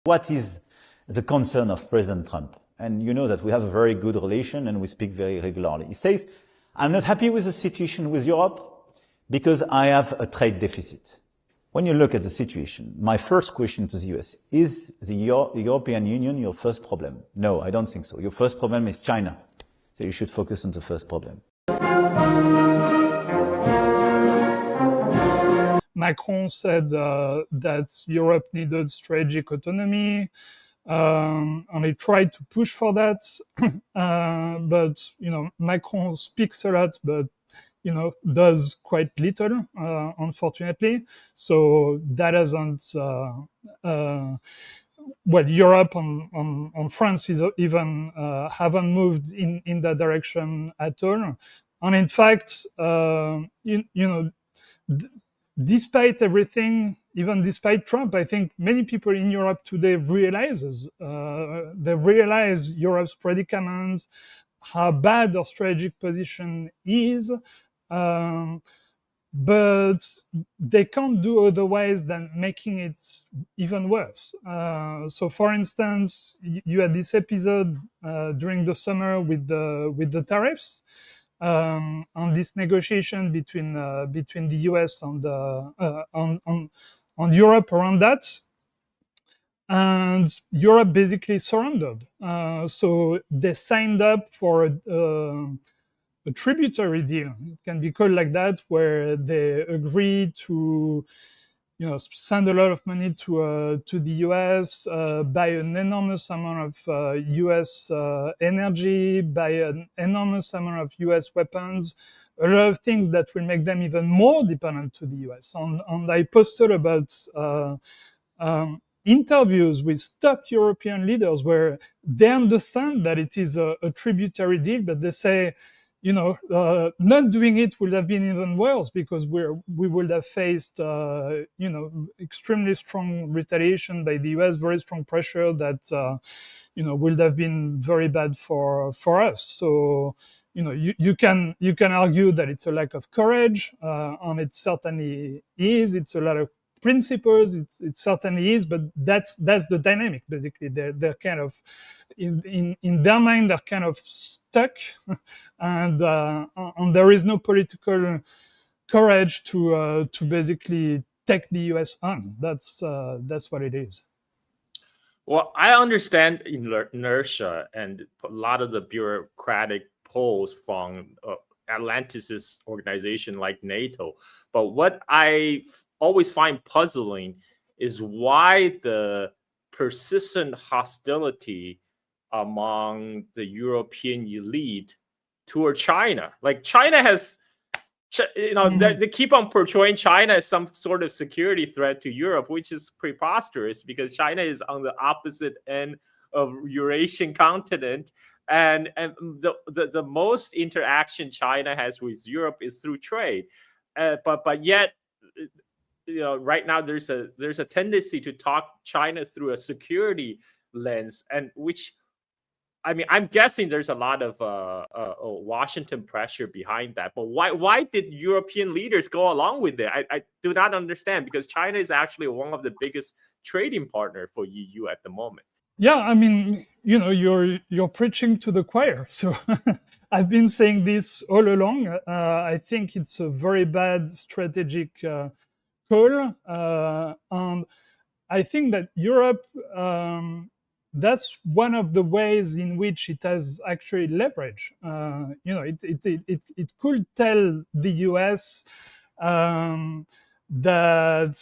What is the concern of President Trump? And you know that we have a very good relation and we speak very regularly. He says, I'm not happy with the situation with Europe because I have a trade deficit. When you look at the situation, my first question to the US, is the European Union your first problem? No, I don't think so. Your first problem is China. So you should focus on the first problem. Macron said that Europe needed strategic autonomy, and he tried to push for that. But, Macron speaks a lot, but, does quite little, unfortunately. So that hasn't, Europe and France is even haven't moved in that direction at all. And in fact, despite everything, even despite Trump, I think many people in Europe today realize Europe's predicament, how bad our strategic position is, but they can't do otherwise than making it even worse. So, for instance, you had this episode during the summer with the tariffs. On this negotiation between the US and Europe around that, and Europe basically surrendered. So they signed up for a tributary deal. It can be called like that, where they agreed to send a lot of money to the US, buy an enormous amount of US energy, buy an enormous amount of US weapons, a lot of things that will make them even more dependent to the US. And I posted about interviews with top European leaders where they understand that it is a tributary deal, but they say, not doing it would have been even worse because we would have faced, extremely strong retaliation by the US, very strong pressure that, would have been very bad for us. So, you can argue that it's a lack of courage, and it certainly is. It's a lot of principles. It certainly is, but that's the dynamic. Basically, they're kind of in their mind, they're kind of stuck, and there is no political courage to basically take the US on. That's what it is. Well, I understand inertia and a lot of the bureaucratic pulls from Atlanticist organization like NATO, but what I always find puzzling is why the persistent hostility among the European elite toward China. Like China has, they keep on portraying China as some sort of security threat to Europe, which is preposterous because China is on the opposite end of Eurasian continent. And the most interaction China has with Europe is through trade. But yet, right now there's a tendency to talk China through a security lens, and which, I'm guessing there's a lot of Washington pressure behind that. But why did European leaders go along with it? I do not understand, because China is actually one of the biggest trading partner for EU at the moment. Yeah, you're preaching to the choir. So I've been saying this all along. I think it's a very bad strategic call, and I think that Europe, that's one of the ways in which it has actually leverage. It could tell the US that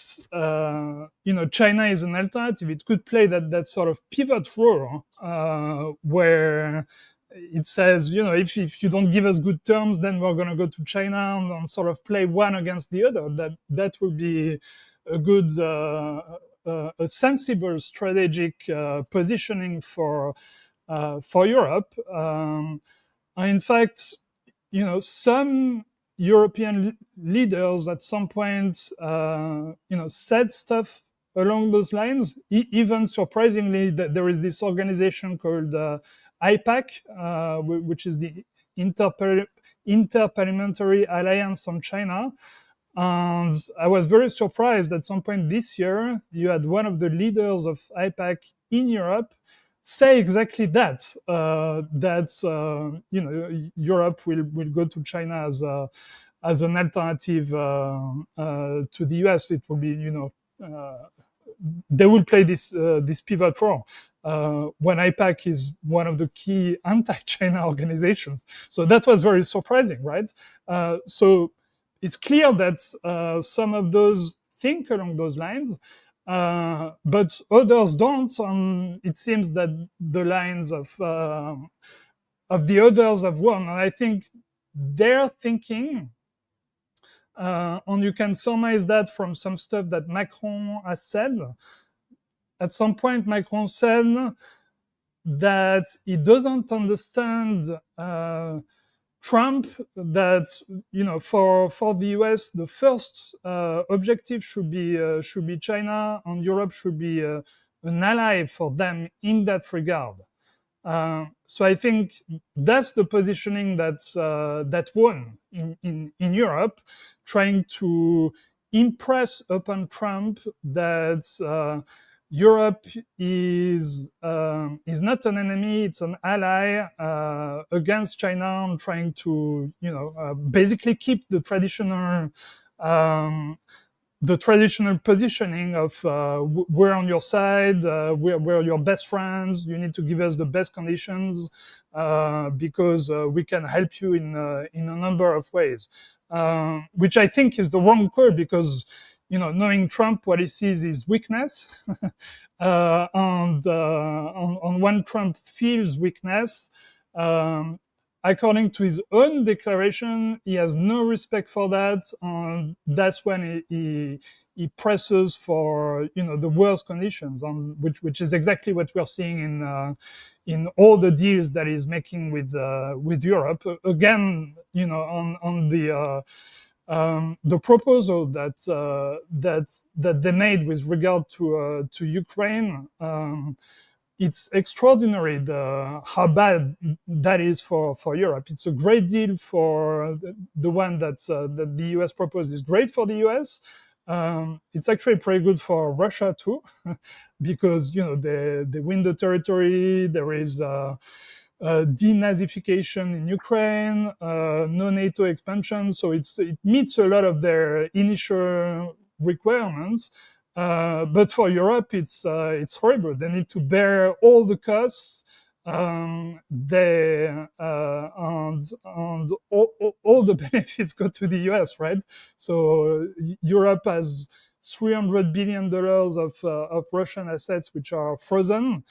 China is an alternative. It could play that sort of pivot role where it says, if you don't give us good terms, then we're going to go to China and sort of play one against the other. That would be a good, a sensible strategic positioning for Europe. In fact, some European leaders at some point, said stuff along those lines. Even surprisingly, that there is this organization called IPAC, which is the Interparliamentary Alliance on China, And I was very surprised at some point this year, you had one of the leaders of AIPAC in Europe say exactly that, Europe will go to China as an alternative to the US. It will be, they will play this pivot role. When AIPAC is one of the key anti-China organizations. So that was very surprising, right? So it's clear that some of those think along those lines, but others don't. It seems that the lines of the others have won. And I think their thinking, and you can surmise that from some stuff that Macron has said. At some point, Macron said that he doesn't understand Trump, that for the US the first objective should be China, and Europe should be an ally for them in that regard. So I think that's the positioning that won in Europe, trying to impress upon Trump that Europe is not an enemy; it's an ally against China, and trying to basically keep the traditional positioning of we're on your side, we're your best friends, you need to give us the best conditions because we can help you in a number of ways, which I think is the wrong call, because knowing Trump, what he sees is weakness. And when Trump feels weakness, according to his own declaration, he has no respect for that, and that's when he presses for the worst conditions, on which is exactly what we're seeing in all the deals that he's making with Europe. Again, on the proposal that they made with regard to Ukraine. It's extraordinary how bad that is for Europe. It's a great deal for the one that the US proposed is great for the US. It's actually pretty good for Russia too, because they win the territory. There is denazification in Ukraine, no NATO expansion, so it meets a lot of their initial requirements. But for Europe, it's horrible. They need to bear all the costs. And all the benefits go to the US, right? So Europe has $300 billion of Russian assets which are frozen.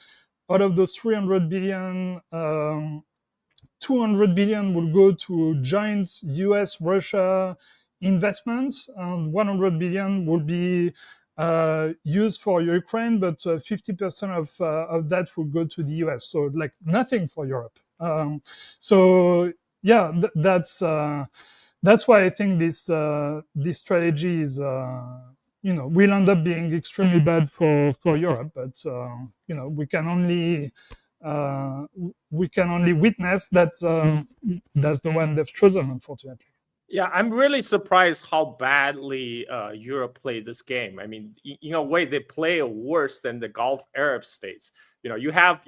Out of those 300 billion, 200 billion will go to joint US-Russia investments, and 100 billion will be used for Ukraine, but 50% of that will go to the US. So like nothing for Europe. So yeah, that's why I think this strategy is will end up being extremely bad for Europe. But we can only witness that that's the one they've chosen, unfortunately. Yeah, I'm really surprised how badly Europe plays this game. I mean, in a way, they play it worse than the Gulf Arab states. You have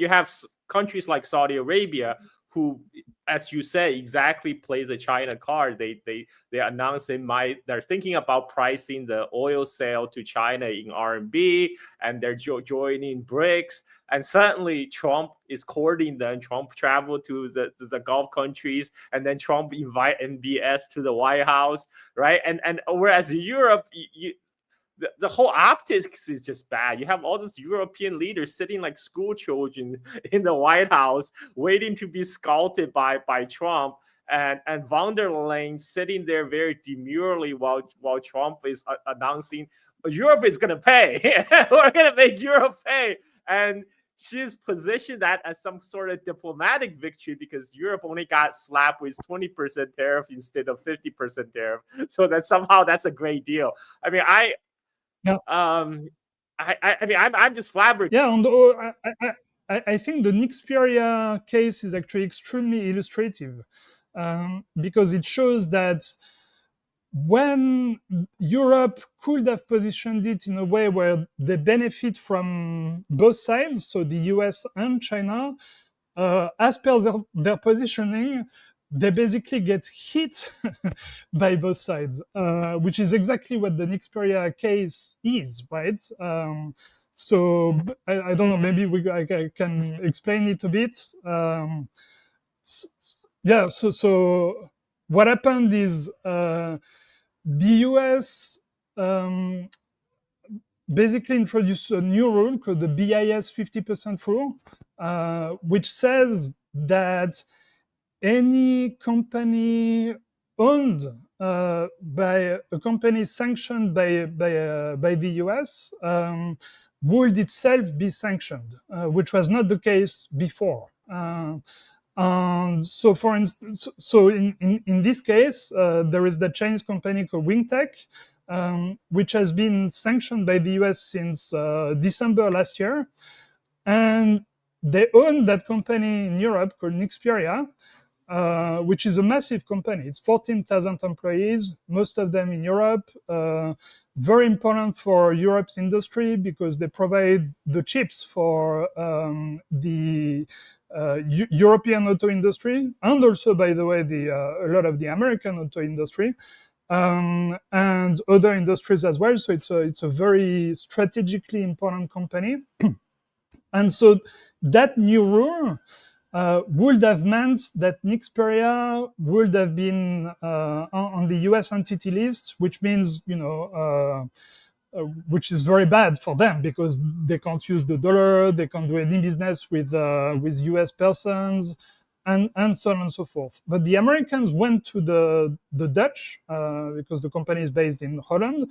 countries like Saudi Arabia who, as you said, exactly plays the China card. They announced they're thinking about pricing the oil sale to China in RMB, and they're joining BRICS. And suddenly Trump is courting them. Trump traveled to the Gulf countries, and then Trump invite MBS to the White House, right? And whereas Europe, the whole optics is just bad. You have all these European leaders sitting like school children in the White House, waiting to be scouted by Trump, and von der Leyen sitting there very demurely while Trump is announcing Europe is going to pay. We're going to make Europe pay. And she's positioned that as some sort of diplomatic victory because Europe only got slapped with 20% tariff instead of 50% tariff. So that somehow that's a great deal. I mean, I'm just flabbergasted. Yeah, and I think the Nexperia case is actually extremely illustrative, because it shows that when Europe could have positioned it in a way where they benefit from both sides, so the US and China, as per their positioning, they basically get hit by both sides, which is exactly what the Nexperia case is, right? So I don't know, maybe I can explain it a bit. Yeah, so what happened is the US basically introduced a new rule called the BIS 50% rule, which says that any company owned by a company sanctioned by the US would itself be sanctioned, which was not the case before. And so, for instance, so in this case, there is the Chinese company called Wingtech, which has been sanctioned by the US since December last year. And they own that company in Europe called Nexperia, which is a massive company. It's 14,000 employees, most of them in Europe. Very important for Europe's industry because they provide the chips for the European auto industry, and also, by the way, a lot of the American auto industry, and other industries as well. So it's a very strategically important company. And so that new rule would have meant that Nexperia would have been on the US entity list, which means, which is very bad for them because they can't use the dollar, they can't do any business with US persons, and so on and so forth. But the Americans went to the Dutch, because the company is based in Holland,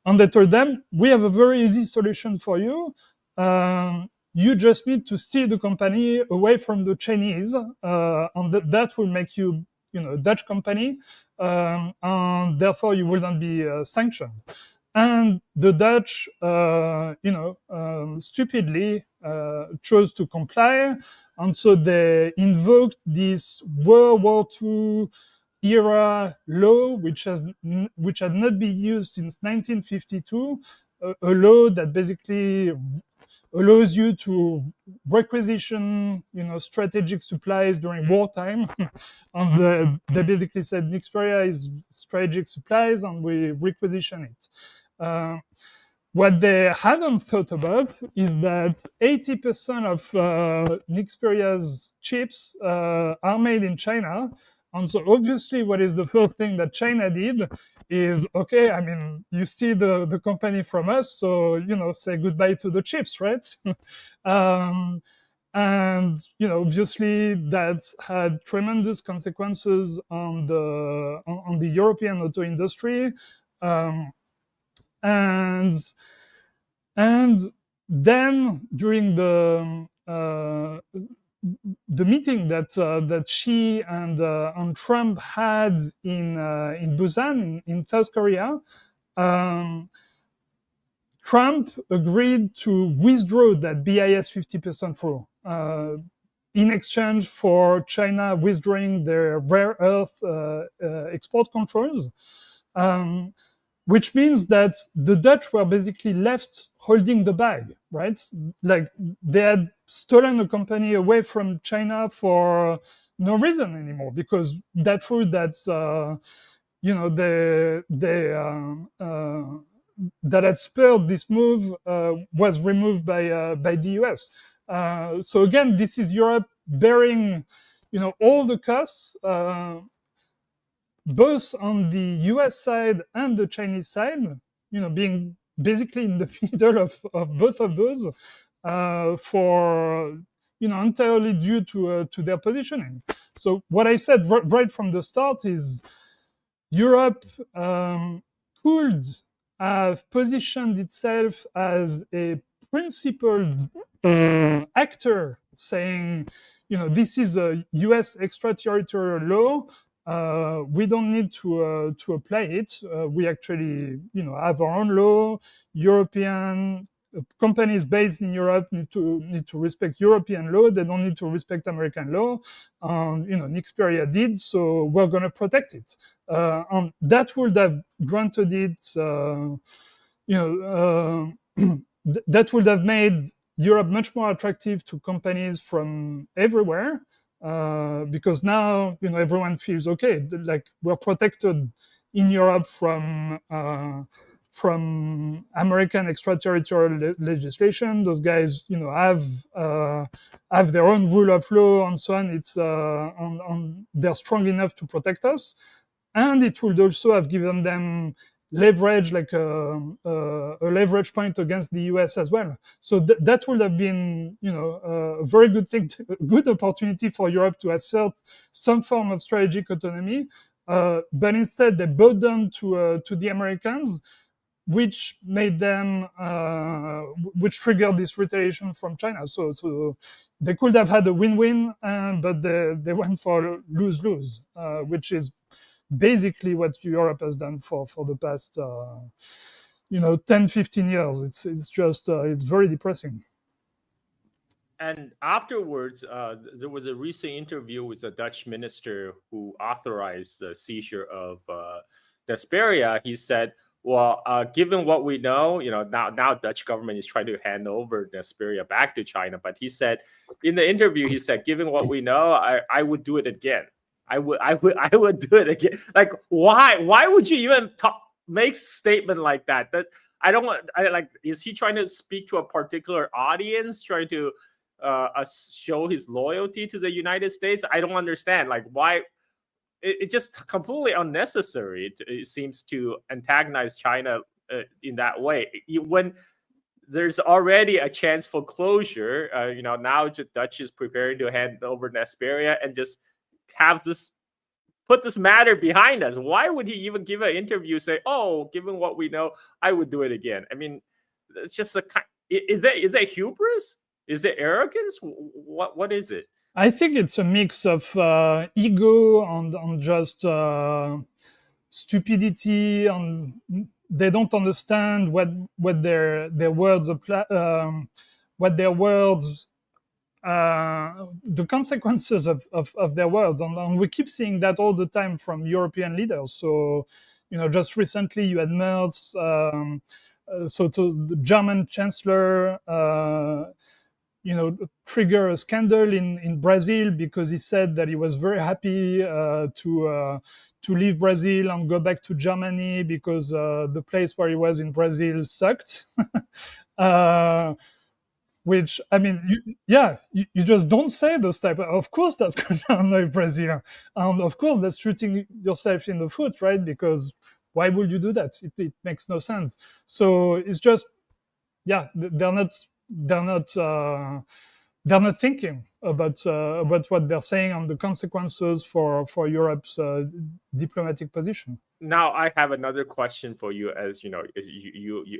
and they told them, we have a very easy solution for you. You just need to steer the company away from the Chinese, and that will make you, a Dutch company, and therefore you will not be sanctioned. And the Dutch, stupidly chose to comply, and so they invoked this World War II era law, which had not been used since 1952, a law that basically allows you to requisition, strategic supplies during wartime. And they basically said Nexperia is strategic supplies, and we requisition it. What they hadn't thought about is that 80% of Nexperia's chips are made in China. And so obviously what is the first thing that China did is, okay, I mean, you steal the company from us, so, say goodbye to the chips, right? And, obviously that had tremendous consequences on the European auto industry. And then during the meeting that Xi and Trump had in Busan in South Korea, Trump agreed to withdraw that BIS 50% rule in exchange for China withdrawing their rare earth export controls. Which means that the Dutch were basically left holding the bag, right? Like they had stolen a company away from China for no reason anymore, because that rule that's, that had spurred this move was removed by the US. So again, this is Europe bearing, all the costs, both on the US side and the Chinese side, being basically in the middle of both of those, for, entirely due to their positioning. So what I said right from the start is Europe could have positioned itself as a principled actor, saying, this is a US extraterritorial law. We don't need to apply it. We actually, have our own law. European companies based in Europe need to respect European law. They don't need to respect American law. Nexperia did, so we're going to protect it. And that would have granted it, that would have made Europe much more attractive to companies from everywhere, because now everyone feels okay, like we're protected in Europe from American extraterritorial legislation. Those guys, have their own rule of law and so on. It's they're strong enough to protect us, and it would also have given them leverage, like a leverage point against the US as well. So that would have been, a very good thing, a good opportunity for Europe to assert some form of strategic autonomy. But instead, they bowed down to the Americans, which made them, which triggered this retaliation from China. So they could have had a win-win, but they went for lose-lose, which is basically what Europe has done for the past 10, 15 years. It's just it's very depressing. And afterwards, there was a recent interview with a Dutch minister who authorized the seizure of Nexperia. He said, well, given what we know, now Dutch government is trying to hand over Nexperia back to China. But he said, in the interview, he said, given what we know, I would do it again. I would do it again. Like, why would you even make statement like that? That I don't want. Is he trying to speak to a particular audience, trying to show his loyalty to the United States? I don't understand. Like, why? It's just completely unnecessary. It seems to antagonize China in that way. When there's already a chance for closure, now the Dutch is preparing to hand over Nexperia and just put this matter behind us. Why would he even give an interview, say, oh, given what we know, I would do it again? I mean, it's just is that hubris? Is it arrogance? What is it? I think it's a mix of ego and just stupidity, and they don't understand what their words what their words, the consequences of their words, and we keep seeing that all the time from European leaders. So, just recently you had Merz, so to the German chancellor, trigger a scandal in Brazil because he said that he was very happy to leave Brazil and go back to Germany because the place where he was in Brazil sucked. Which, I mean, you just don't say those type of course, that's going to annoy Brazil. And of course, that's shooting yourself in the foot, right? Because why would you do that? It makes no sense. So it's just, they're not thinking about what they're saying and the consequences for Europe's diplomatic position. Now, I have another question for you, as you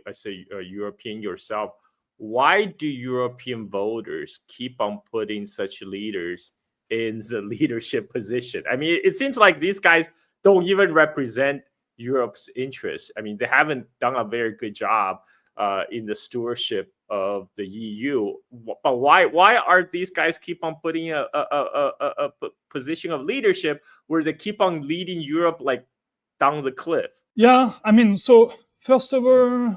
as a European yourself. Why do European voters keep on putting such leaders in the leadership position? I mean, it seems like these guys don't even represent Europe's interests. I mean, they haven't done a very good job in the stewardship of the EU. But why are these guys keep on putting a position of leadership where they keep on leading Europe like down the cliff? Yeah, I mean, so first of all,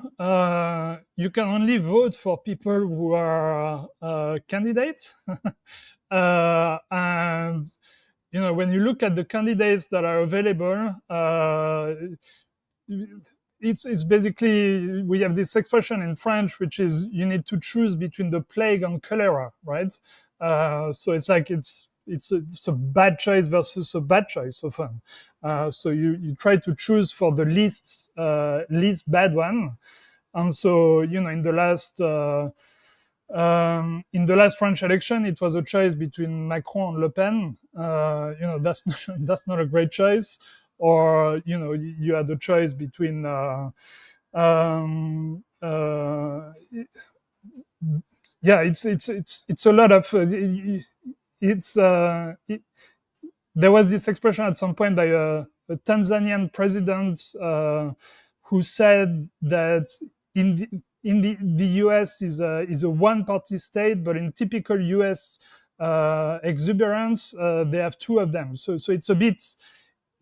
you can only vote for people who are candidates. And, when you look at the candidates that are available, it's basically, we have this expression in French, which is you need to choose between the plague and cholera, right? So it's like it's a bad choice versus a bad choice often. So you try to choose for the least bad one. And so, in the last French election, it was a choice between Macron and Le Pen. That's not a great choice. Or, you had a choice between it's a lot of there was this expression at some point by a Tanzanian president who said that in the US is a one-party state, but in typical US exuberance, they have two of them. So it's a bit,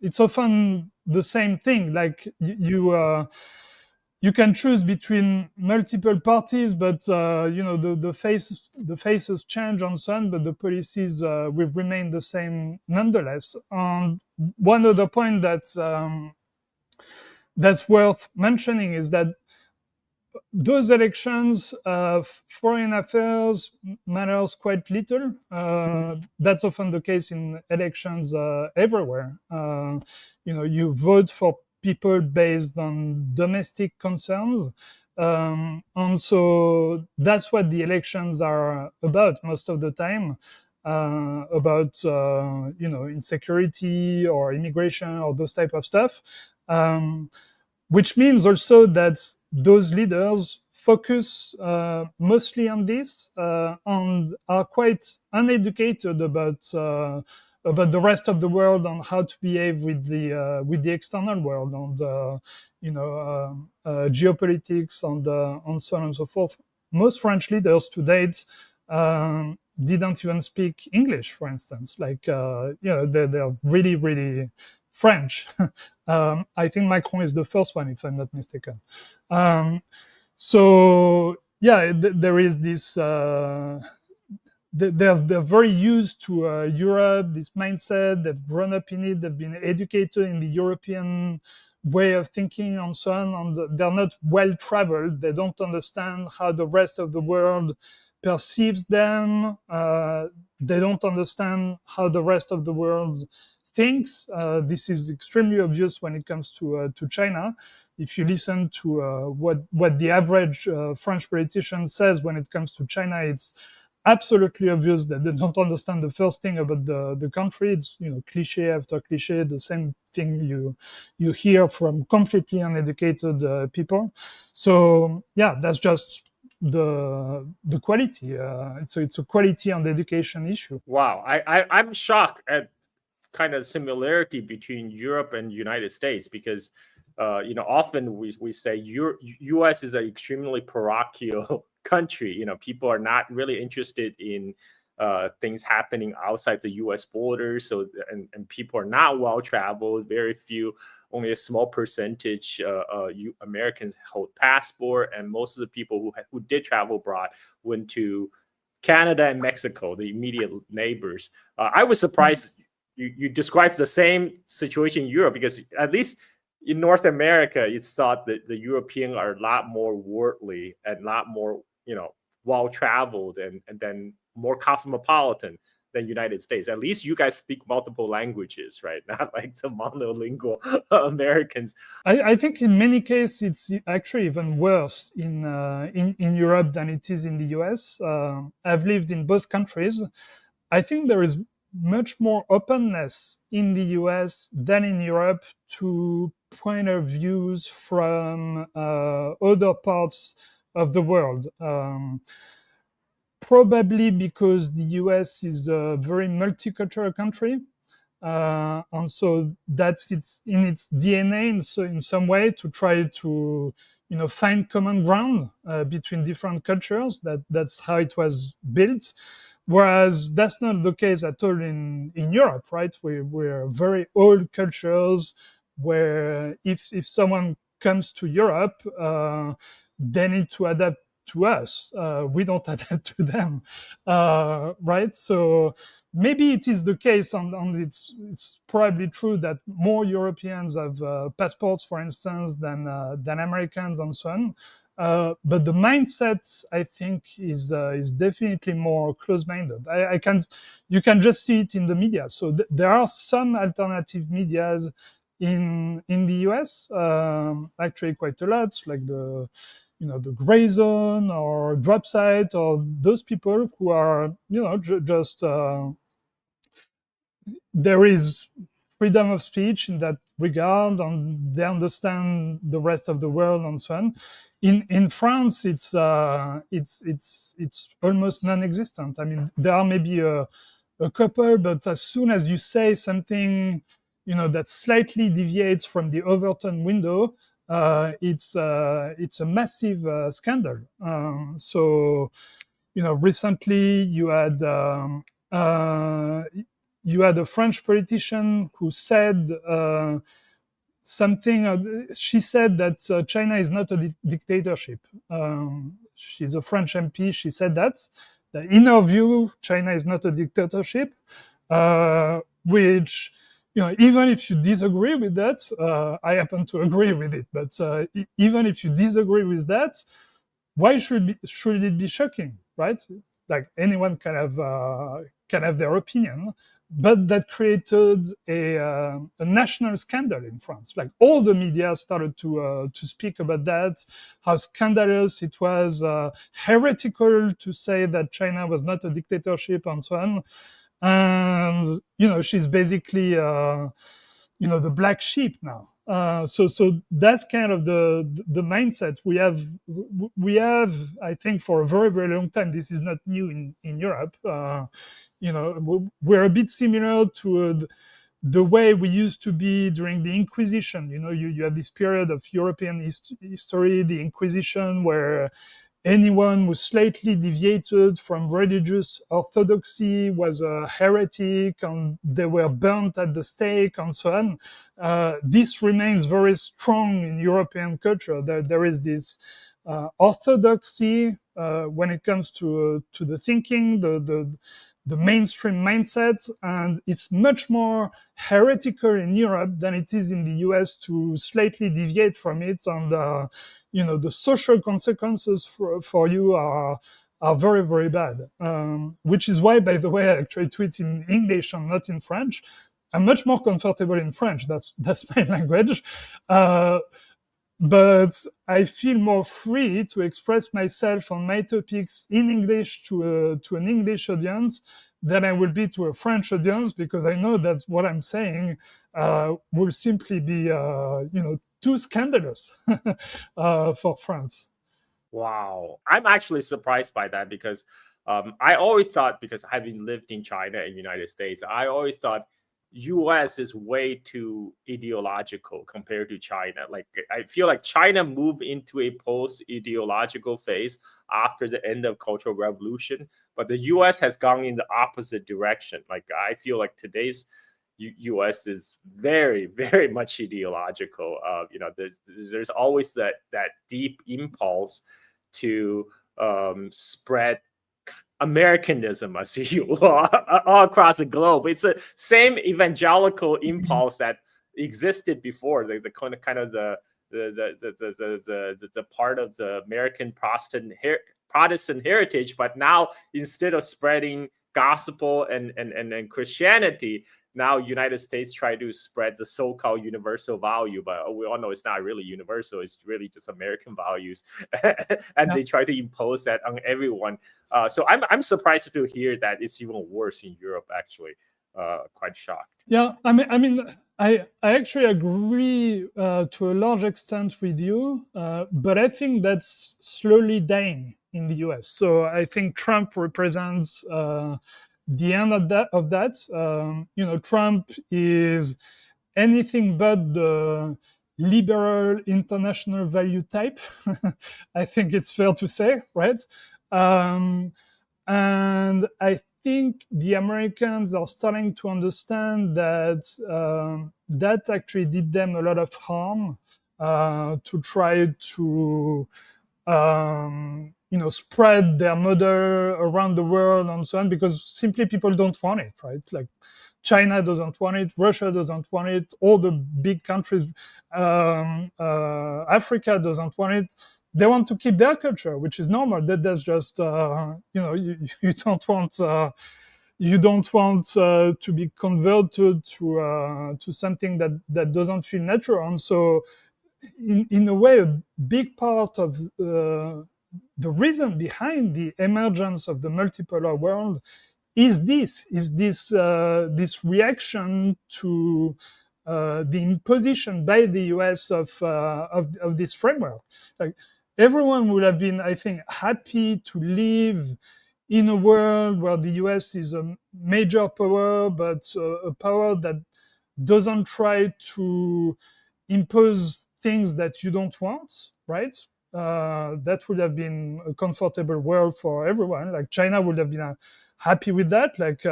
it's often the same thing. Like you can choose between multiple parties, but the faces change and so on, but the policies will remain the same nonetheless. One other point that's worth mentioning is that those elections, foreign affairs matters quite little. That's often the case in elections everywhere. You vote for people based on domestic concerns. And so that's what the elections are about most of the time, about insecurity or immigration or those type of stuff. Which means also that those leaders focus mostly on this and are quite uneducated about the rest of the world and how to behave with the external world and geopolitics and so on and so forth. Most French leaders to date didn't even speak English, for instance. Like they're really, really French. I think Macron is the first one, if I'm not mistaken. So yeah, there is this. They're very used to Europe, this mindset. They've grown up in it. They've been educated in the European way of thinking and so on. And they're not well traveled. They don't understand how the rest of the world perceives them. They don't understand how the rest of the world thinks. This is extremely obvious when it comes to China. If you listen to what the average French politician says when it comes to China, it's absolutely obvious that they don't understand the first thing about the country. It's cliche after cliche, the same thing you hear from completely uneducated people. So yeah, that's just the quality. It's a quality and education issue. Wow, I'm shocked at kind of similarity between Europe and United States because often we say U.S. is an extremely parochial country. People are not really interested in things happening outside the U.S. borders. So and people are not well traveled. Very few, only a small percentage Americans hold passport, and most of the people who did travel abroad went to Canada and Mexico, the immediate neighbors. I was surprised you described the same situation in Europe, because at least in North America, it's thought that the Europeans are a lot more worldly and a lot more, well-traveled and then more cosmopolitan than United States. At least you guys speak multiple languages, right? Not like the monolingual Americans. I think in many cases it's actually even worse in Europe than it is in the US. I've lived in both countries. I think there is much more openness in the US than in Europe to point of views from other parts of the world. Probably because the US is a very multicultural country. And so that's in its DNA in some way to try to find common ground between different cultures. That's how it was built. Whereas that's not the case at all in Europe, right? We're very old cultures where if someone comes to Europe, they need to adapt to us. We don't adapt to them, right? So maybe it is the case, and it's probably true that more Europeans have passports, for instance, than Americans and so on. But the mindset, I think, is definitely more close-minded. You can just see it in the media. So there are some alternative medias in the US, actually quite a lot, like the Gray Zone or Drop Site, or those people who are just there is freedom of speech in that regard, and they understand the rest of the world and so on. In France, it's almost non-existent. I mean, there are maybe a couple, but as soon as you say something that slightly deviates from the Overton window, it's a massive scandal. So, recently you had a French politician who said something. She said that China is not a dictatorship. She's a French MP. She said that in her view, China is not a dictatorship, which, even if you disagree with that, I happen to agree with it. But even if you disagree with that, why should it be shocking, right? Like, anyone can have their opinion, but that created a national scandal in France. Like, all the media started to speak about that, how scandalous it was, heretical to say that China was not a dictatorship, and so on. And she's basically the black sheep now. So that's kind of the mindset we have. I think, for a very, very long time. This is not new in Europe. We're a bit similar to the way we used to be during the Inquisition. You have this period of European history, the Inquisition, where anyone who slightly deviated from religious orthodoxy was a heretic, and they were burnt at the stake, and so on. This remains very strong in European culture. There is this orthodoxy when it comes to the thinking, the mainstream mindset, and it's much more heretical in Europe than it is in the US to slightly deviate from it. And the social consequences for you are very, very bad. Which is why, by the way, I actually tweet in English and not in French. I'm much more comfortable in French. That's my language. But I feel more free to express myself on my topics in English to an English audience than I will be to a French audience, because I know that what I'm saying will simply be, too scandalous for France. Wow. I'm actually surprised by that, because I always thought, because having lived in China and United States, I always thought US is way too ideological compared to China. Like, I feel like China moved into a post-ideological phase after the end of Cultural Revolution, but the US has gone in the opposite direction. Like, I feel like today's US is very, very much ideological. There's always that deep impulse to spread Americanism, as you all across the globe. It's the same evangelical impulse that existed before. There's the kind of the part of the American Protestant heritage, but now, instead of spreading gospel and Christianity, now United States try to spread the so-called universal value, but we all know it's not really universal. It's really just American values, and they try to impose that on everyone. So I'm surprised to hear that it's even worse in Europe. Actually, quite shocked. Yeah, I actually agree to a large extent with you, but I think that's slowly dying in the US. So I think Trump represents the end of that. Trump is anything but the liberal international value type. I think it's fair to say, right? And I think the Americans are starting to understand that that actually did them a lot of harm, to try to spread their model around the world and so on, because simply people don't want it, right? Like, China doesn't want it, Russia doesn't want it, all the big countries, Africa doesn't want it. They want to keep their culture, which is normal. That's just you don't want to be converted to something that doesn't feel natural. And so, in a way, a big part of the reason behind the emergence of the multipolar world is this reaction to the imposition by the US of this framework. Like, everyone would have been, I think, happy to live in a world where the US is a major power, but a power that doesn't try to impose things that you don't want, right? That would have been a comfortable world for everyone. Like China would have been happy with that. Like,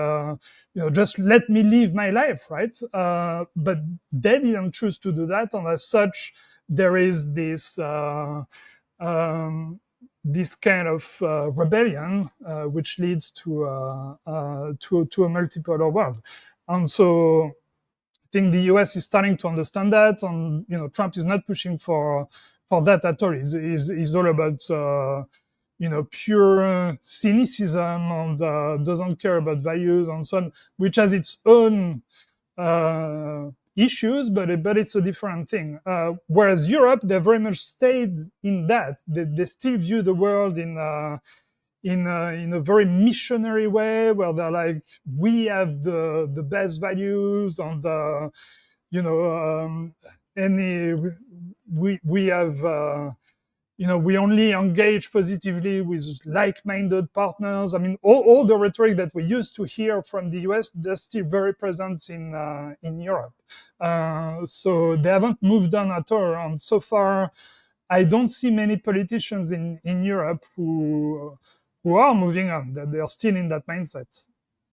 just let me live my life, right? But they didn't choose to do that. And as such, there is this this kind of rebellion, which leads to a multipolar world. And so I think the US is starting to understand that, and Trump is not pushing for that at all. He's all about pure cynicism and doesn't care about values and so on, which has its own issues, but it's a different thing. Whereas Europe, they very much stayed in that. They still view the world in a very missionary way, where they're like, we have the best values, and we have we only engage positively with like-minded partners. I mean, all the rhetoric that we used to hear from the US, they're still very present in Europe. So they haven't moved on at all. And so far, I don't see many politicians in Europe who are moving on, that they are still in that mindset.